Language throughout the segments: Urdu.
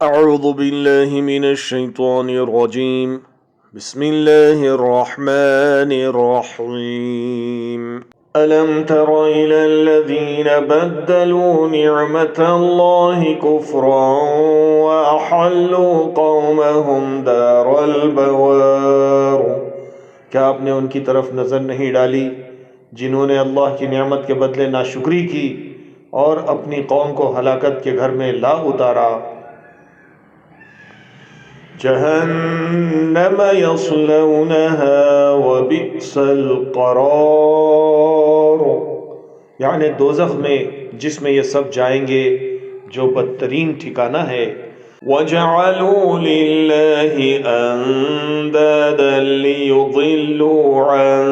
أعوذ بالله من الشيطان الرجيم بسم الله الرحمن الرحيم ألم تر إلى الذين بدلوا نعمة الله كفرا وأحلوا قومهم دار البوار کیا آپ نے ان کی طرف نظر نہیں ڈالی جنہوں نے اللہ کی نعمت کے بدلے ناشکری کی اور اپنی قوم کو ہلاکت کے گھر میں لا اتارا؟ جہنم یصلونها وبئس القرار، یعنی دوزخ میں جس میں یہ سب جائیں گے جو بدترین ٹھکانہ ہے۔ وَجَعَلُوا لِلَّهِ أَنْدَادًا لِيُضِلُّوا عَنْ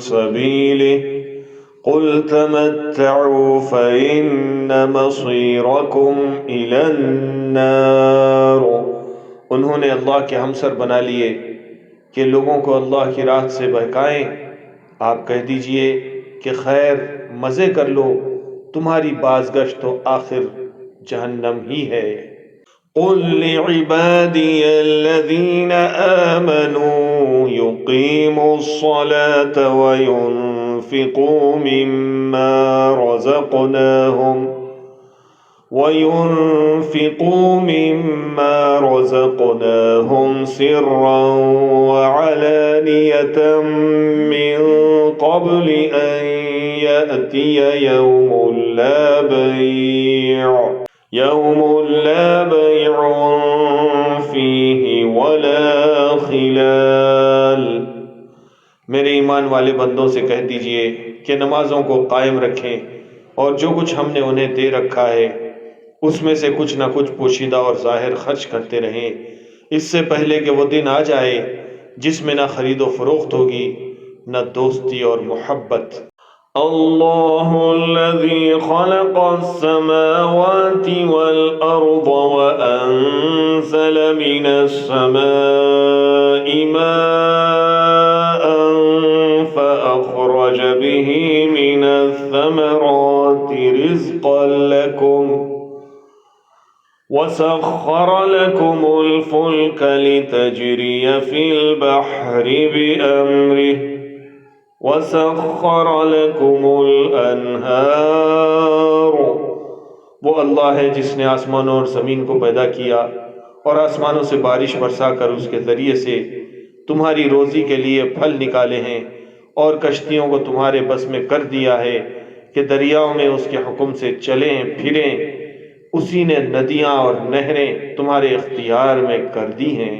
سَبِيلِهِ قُلْ تَمَتَّعُوا فَإِنَّ مَصِيرَكُمْ إِلَى النَّارِ۔ انہوں نے اللہ کے ہمسر بنا لیے کہ لوگوں کو اللہ کی راہ سے بہکائیں۔ آپ کہہ دیجئے کہ خیر مزے کر لو، تمہاری بازگشت تو آخر جہنم ہی ہے۔ قُلْ لِعِبَادِيَ الَّذِينَ آمَنُوا يُقِيمُوا الصَّلَاةَ وَيُنْفِقُوا مِمَّا رَزَقْنَاهُمْ سِرًّا وَعَلَانِيَةً مِّن قَبْلِ أَن يَأْتِيَ يَوْمٌ لَا بَيْعٌ فِيهِ وَلَا خِلَالٌ۔ میرے ایمان والے بندوں سے کہہ دیجئے کہ نمازوں کو قائم رکھیں اور جو کچھ ہم نے انہیں دے رکھا ہے اس میں سے کچھ نہ کچھ پوشیدہ اور ظاہر خرچ کرتے رہیں، اس سے پہلے کہ وہ دن آ جائے جس میں نہ خرید و فروخت ہوگی نہ دوستی اور محبت۔ اللہ الذی خلق السماوات والارض وانزل من السماء ماء فاخرج به من الثمرات رزقا لكم وسخر لكم الفلك لتجري في البحر بأمره وسخر لكم الأنهار۔ وہ اللہ ہے جس نے آسمانوں اور زمین کو پیدا کیا اور آسمانوں سے بارش برسا کر اس کے ذریعے سے تمہاری روزی کے لیے پھل نکالے ہیں، اور کشتیوں کو تمہارے بس میں کر دیا ہے کہ دریاؤں میں اس کے حکم سے چلیں پھریں۔ اسی نے ندیاں اور نہریں تمہارے اختیار میں کر دی ہیں۔